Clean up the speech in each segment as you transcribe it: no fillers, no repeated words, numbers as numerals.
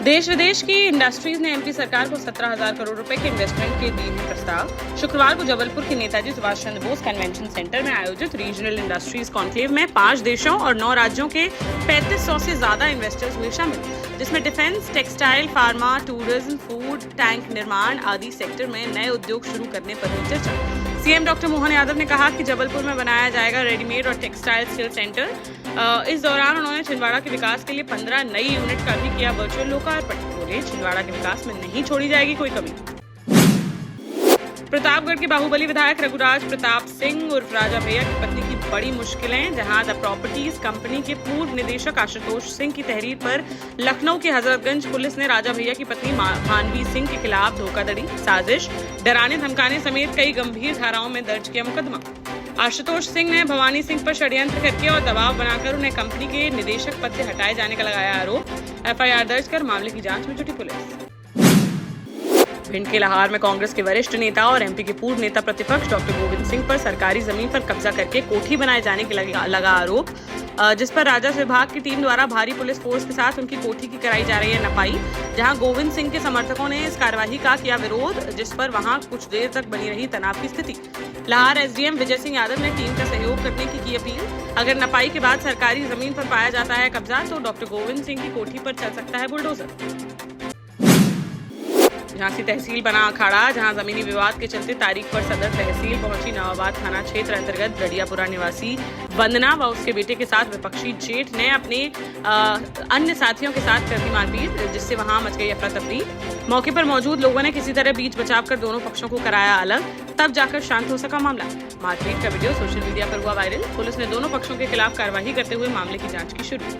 देश विदेश की इंडस्ट्रीज ने एमपी सरकार को 17,000 करोड़ रुपए के इन्वेस्टमेंट के दिए प्रस्ताव। शुक्रवार को जबलपुर के नेताजी सुभाष चंद्र बोस कन्वेंशन सेंटर में आयोजित रीजनल इंडस्ट्रीज कॉन्क्लेव में 5 देशों और 9 राज्यों के 3500 से ज्यादा इन्वेस्टर्स हुए शामिल, जिसमें defence, textile, pharma, tourism, food, tank निर्माण आदि सेक्टर में नए उद्योग शुरू करने पर हुई चर्चा। सीएम डॉक्टर मोहन यादव ने कहा कि जबलपुर में बनाया जाएगा रेडीमेड और टेक्सटाइल स्किल सेंटर। इस दौरान उन्होंने छिंदवाड़ा के विकास के लिए 15 नई यूनिट का भी किया वर्चुअल लोकार्पण। बोले, छिंदवाड़ा के विकास में नहीं छोड़ी जाएगी कोई कमी। प्रतापगढ़ के बाहुबली विधायक रघुराज प्रताप सिंह उर्फ राजा भैया की पत्नी की बड़ी मुश्किलें। जहां द प्रॉपर्टीज कंपनी के पूर्व निदेशक आशुतोष सिंह की तहरीर पर लखनऊ के हजरतगंज पुलिस ने राजा भैया की पत्नी भानवी सिंह के खिलाफ धोखाधड़ी, साजिश, डराने धमकाने समेत कई गंभीर धाराओं में दर्ज किया मुकदमा। आशुतोष सिंह ने भवानी सिंह पर षड्यंत्र करके और दबाव बनाकर उन्हें कंपनी के निदेशक पद से हटाए जाने का लगाया आरोप। एफआईआर दर्ज कर मामले की जांच में जुटी पुलिस। भिंड के लाहौर में कांग्रेस के वरिष्ठ नेता और एमपी के पूर्व नेता प्रतिपक्ष डॉक्टर गोविंद सिंह पर सरकारी जमीन पर कब्जा करके कोठी बनाए जाने के लगा आरोप, जिस पर राजस्व विभाग की टीम द्वारा भारी पुलिस फोर्स के साथ उनकी कोठी की कराई जा रही है नपाई। जहां गोविंद सिंह के समर्थकों ने इस कार्यवाही का किया विरोध, जिस पर वहां कुछ देर तक बनी रही तनाव की स्थिति। लाहौर एसडीएम विजय सिंह यादव ने टीम का सहयोग करने की अपील। अगर नपाई के बाद सरकारी जमीन पर पाया जाता है कब्जा तो डॉक्टर गोविंद सिंह की कोठी पर चल सकता है बुलडोजर। झांसी तहसील बना अखाड़ा। जहां जमीनी विवाद के चलते तारीख पर सदर तहसील पहुंची नवाबाद थाना क्षेत्र अंतर्गत गड़ियापुरा निवासी वंदना व उसके बेटे के साथ विपक्षी जेठ ने अपने अन्य साथियों के साथ कर दी मारपीट, जिससे वहां मच गई अफरा तफरी। मौके पर मौजूद लोगों ने किसी तरह बीच बचाव कर दोनों पक्षों को कराया अलग, तब जाकर शांत हो सका मामला। मारपीट का वीडियो सोशल मीडिया पर हुआ वायरल। पुलिस ने दोनों पक्षों के खिलाफ कार्रवाई करते हुए मामले की जांच की शुरू।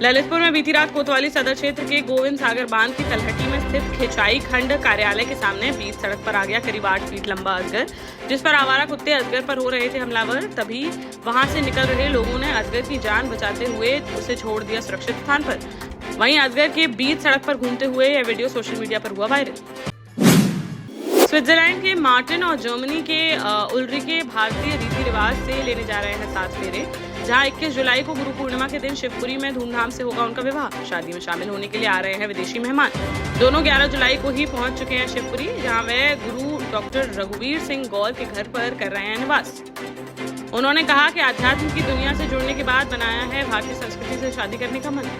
ललितपुर में बीती रात कोतवाली सदर क्षेत्र के गोविंद सागर बांध की तलहटी में स्थित खिंचाई खंड कार्यालय के सामने बीच सड़क पर आ गया करीब 8 फीट लंबा अजगर, जिस पर आवारा कुत्ते अजगर पर हो रहे थे हमलावर। तभी वहां से निकल रहे लोगों ने अजगर की जान बचाते हुए उसे छोड़ दिया सुरक्षित स्थान पर। वहीं अजगर के बीच सड़क पर घूमते हुए यह वीडियो सोशल मीडिया पर हुआ वायरल। स्विट्जरलैंड के मार्टिन और जर्मनी के उल्रिके भारतीय रीति रिवाज से लेने जा रहे हैं 7 फेरे। जहां 21 जुलाई को गुरु पूर्णिमा के दिन शिवपुरी में धूमधाम से होगा उनका विवाह। शादी में शामिल होने के लिए आ रहे हैं विदेशी मेहमान। दोनों 11 जुलाई को ही पहुंच चुके हैं शिवपुरी, जहां वे गुरु डॉक्टर रघुवीर सिंह गौर के घर पर कर रहे हैं निवास। उन्होंने कहा कि आध्यात्म की दुनिया से जुड़ने के बाद बनाया है भारतीय संस्कृति से शादी करने का मन।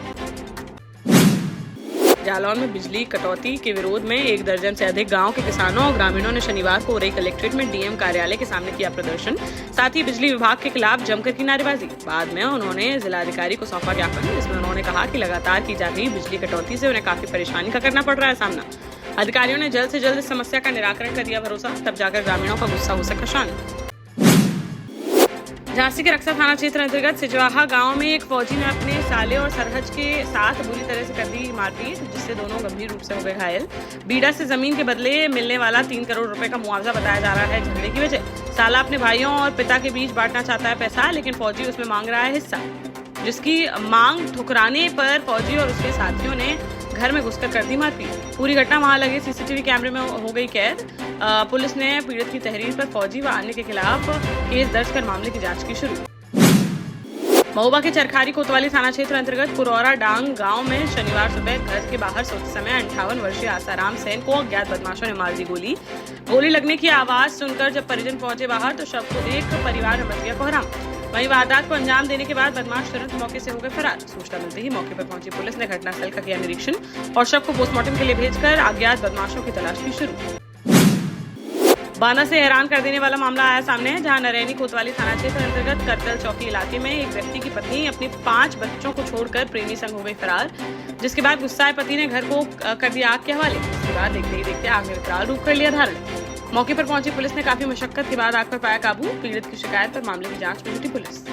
जालौन में बिजली कटौती के विरोध में 1 दर्जन से अधिक गांव के किसानों और ग्रामीणों ने शनिवार को उरई कलेक्ट्रेट में डीएम कार्यालय के सामने किया प्रदर्शन। साथ ही बिजली विभाग के खिलाफ जमकर की नारेबाजी। बाद में उन्होंने जिलाधिकारी को सौंपा ज्ञापन, जिसमें उन्होंने कहा कि लगातार की जा रही बिजली कटौती से उन्हें काफी परेशानी का करना पड़ रहा है सामना। अधिकारियों ने जल्द से जल्द इस समस्या का निराकरण कर दिया भरोसा, तब जाकर ग्रामीणों का गुस्सा हो सका शांत। झांसी के रक्षा थाना क्षेत्र अंतर्गत सिजवाहा गांव में एक फौजी ने अपने साले और सरहज के साथ बुरी तरह से कर दी मारपीट, जिससे दोनों गंभीर रूप से हो गए घायल। बीडा से जमीन के बदले मिलने वाला 3 करोड़ रुपए का मुआवजा बताया जा रहा है झगड़े की वजह। साला अपने भाइयों और पिता के बीच बांटना चाहता है पैसा, लेकिन फौजी उसमें मांग रहा है हिस्सा, जिसकी मांग ठुकराने पर फौजी और उसके साथियों ने घर में घुसकर कर दी मारपीट। पूरी घटना वहां लगे सीसीटीवी कैमरे में हो गई कैद। पुलिस ने पीड़ित की तहरीर पर फौजी व अन्य के खिलाफ केस दर्ज कर मामले की जांच की शुरू। महोबा के चरखारी कोतवाली थाना क्षेत्र अंतर्गत कुरौरा डांग गांव में शनिवार सुबह घर के बाहर सोते समय 58 वर्षीय आसाराम सेन को अज्ञात बदमाशों ने मार दी गोली लगने की आवाज सुनकर जब परिजन पहुंचे बाहर तो शव को देख परिवार में मच गया कोहराम। वहीं वारदात को अंजाम देने के बाद बदमाश तुरंत मौके से हो गए फरार। सूचना मिलते ही मौके पर पहुंची पुलिस ने घटनास्थल का किया निरीक्षण और शव को पोस्टमार्टम के लिए भेजकर अज्ञात बदमाशों की तलाश की शुरू। बांदा से हैरान कर देने वाला मामला आया सामने, जहां नरैनी कोतवाली थाना क्षेत्र अंतर्गत करतल चौकी इलाके में एक व्यक्ति की पत्नी अपने 5 बच्चों को छोड़कर प्रेमी संग हो गई फरार, जिसके बाद गुस्साए पति ने घर को कर दिया आग के हवाले। इसके बाद देखते ही देखते आग ने विकराल रूप कर लिया धारण। मौके पर पहुंची पुलिस ने काफी मशक्कत के बाद आग पर पाया काबू। पीड़ित की शिकायत पर मामले की जांच में जुटी पुलिस।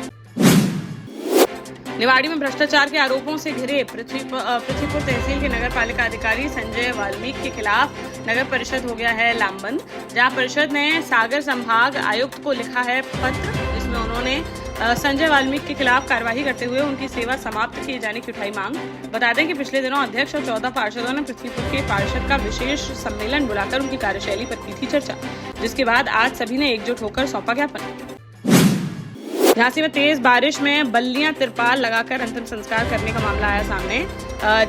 निवाड़ी में भ्रष्टाचार के आरोपों से घिरे पृथ्वीपुर तहसील के नगर पालिका अधिकारी संजय वाल्मीकि के खिलाफ नगर परिषद हो गया है लामबंद, जहां परिषद ने सागर संभाग आयुक्त को लिखा है पत्र, जिसमें उन्होंने संजय वाल्मीकि के खिलाफ कार्रवाई करते हुए उनकी सेवा समाप्त किए जाने की उठाई मांग। बता दें कि पिछले दिनों अध्यक्ष और 14 पार्षदों ने पृथ्वीपुर के पार्षद का विशेष सम्मेलन बुलाकर उनकी कार्यशैली पर की थी चर्चा, जिसके बाद आज सभी ने एकजुट होकर सौंपा ज्ञापन। झांसी में तेज बारिश में बल्लियां तिरपाल लगाकर अंतिम संस्कार करने का मामला आया सामने,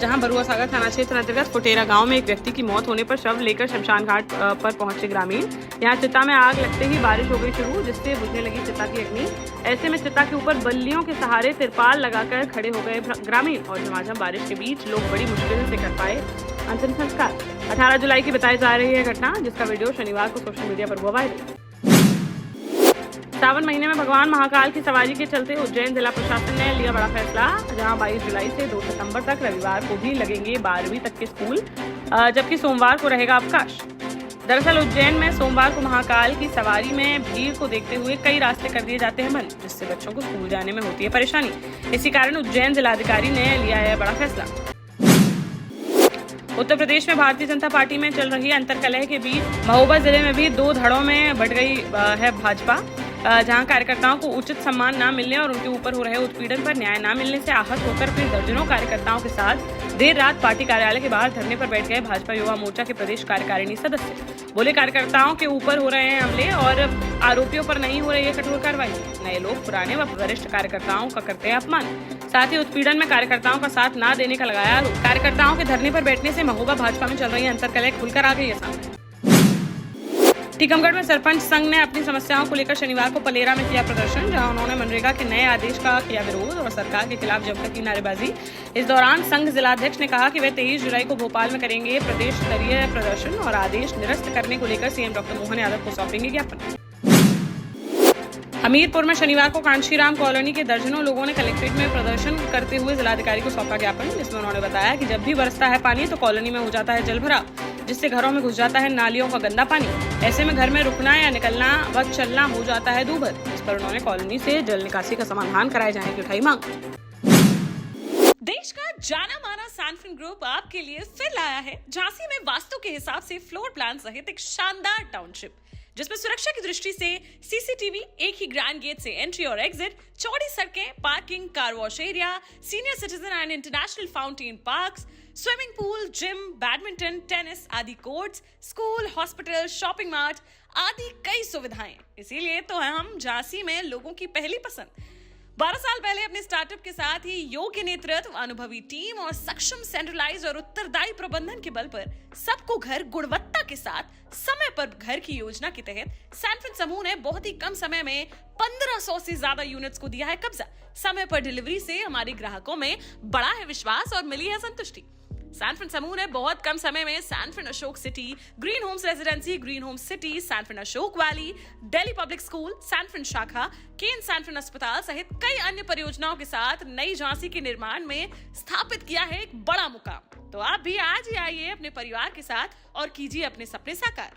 जहां बरुआ सागर थाना क्षेत्र अंतर्गत फुटेरा गांव में एक व्यक्ति की मौत होने पर शव लेकर शमशान घाट पर पहुंचे ग्रामीण। यहां चिता में आग लगते ही बारिश हो गई शुरू, जिससे बुझने लगी चिता की अग्नि। ऐसे में चिता के ऊपर बल्लियों के सहारे तिरपाल लगाकर खड़े हो गए ग्रामीण और झमाझम बारिश के बीच लोग बड़ी मुश्किल से कर पाए अंतिम संस्कार। 18 जुलाई की बताई जा रही है घटना, जिसका वीडियो शनिवार को सोशल मीडिया पर हुआ वायरल। सावन महीने में भगवान महाकाल की सवारी के चलते उज्जैन जिला प्रशासन ने लिया बड़ा फैसला, जहां 22 जुलाई से 2 सितंबर तक रविवार को भी लगेंगे 12वीं तक के स्कूल, जबकि सोमवार को रहेगा अवकाश। दरअसल उज्जैन में सोमवार को महाकाल की सवारी में भीड़ को देखते हुए कई रास्ते कर दिए जाते हैं बंद, जिससे बच्चों को स्कूल जाने में होती है परेशानी। इसी कारण उज्जैन जिलाधिकारी ने लिया है बड़ा फैसला। उत्तर प्रदेश में भारतीय जनता पार्टी में चल रही अंतर्कलह के बीच महोबा जिले में भी 2 धड़ों में बंट गई है भाजपा, जहां कार्यकर्ताओं को उचित सम्मान न मिलने और उनके ऊपर हो रहे उत्पीड़न पर न्याय न मिलने से आहत होकर फिर दर्जनों कार्यकर्ताओं के साथ देर रात पार्टी कार्यालय के बाहर धरने पर बैठ गए भाजपा युवा मोर्चा के प्रदेश कार्यकारिणी सदस्य। बोले, कार्यकर्ताओं के ऊपर हो रहे हैं हमले और आरोपियों पर नहीं हो रही है कठोर कार्रवाई। नए लोग पुराने व वरिष्ठ कार्यकर्ताओं का करते हैं अपमान, साथ ही उत्पीड़न में कार्यकर्ताओं का साथ न देने का लगाया आरोप। कार्यकर्ताओं के धरने पर बैठने से महोबा भाजपा में चल रही अंतर्कलह खुलकर आ गई है सामने। टीकमगढ़ में सरपंच संघ ने अपनी समस्याओं को लेकर शनिवार को पलेरा में किया प्रदर्शन, जहां उन्होंने मनरेगा के नए आदेश का किया विरोध और सरकार के खिलाफ जमकर की नारेबाजी। इस दौरान संघ जिलाध्यक्ष ने कहा कि वे 23 जुलाई को भोपाल में करेंगे प्रदेश स्तरीय प्रदर्शन और आदेश निरस्त करने को लेकर सीएम डॉक्टर मोहन यादव को सौंपेंगे ज्ञापन। हमीरपुर में शनिवार को कांशीराम कॉलोनी के दर्जनों लोगों ने कलेक्ट्रेट में प्रदर्शन करते हुए जिलाधिकारी को सौंपा ज्ञापन, जिसमें उन्होंने बताया कि जब भी बरसता है पानी तो कॉलोनी में हो जाता है जल भराव, जिससे घरों में घुस जाता है नालियों का गंदा पानी। ऐसे में घर में रुकना या निकलना व चलना हो जाता है दूभर। इस पर उन्होंने कॉलोनी से जल निकासी का समाधान कराए जाने की उठाई मांग। देश का जाना माना सैनफिन ग्रुप आपके लिए फिर लाया है झांसी में वास्तु के हिसाब से फ्लोर प्लान सहित एक शानदार टाउनशिप, जिसमें सुरक्षा की दृष्टि से सीसीटीवी, एक ही ग्रैंड गेट से एंट्री और एग्जिट, चौड़ी सड़कें, parking, car wash area, senior citizen and international fountain parks, swimming pool, gym, badminton, tennis आदि courts, school, hospital, shopping mart आदि कई सुविधाएं। इसीलिए तो हम झांसी में लोगों की पहली पसंद। 12 साल पहले अपने स्टार्टअप के साथ ही योग्य नेतृत्व, अनुभवी टीम और सक्षम सेंट्रलाइज और उत्तरदायी प्रबंधन के बल पर सबको घर गुणवत्ता के साथ समय पर घर की योजना के तहत सैनफिन समूह ने बहुत ही कम समय में 1500 से ज्यादा यूनिट्स को दिया है कब्जा। समय पर डिलीवरी से हमारे ग्राहकों में बड़ा है विश्वास और मिली है संतुष्टि। सैनफिन समूह ने बहुत कम समय में Sanfin Ashok city, green homes residency, green homes city, Sanfin Ashok valley, Delhi public school, Sanfin शाखा, केन सैनफिन अस्पताल सहित कई अन्य परियोजनाओं के साथ नई झांसी के निर्माण में स्थापित किया है एक बड़ा मुकाम। तो आप भी आज ही आइए अपने परिवार के साथ और कीजिए अपने सपने साकार।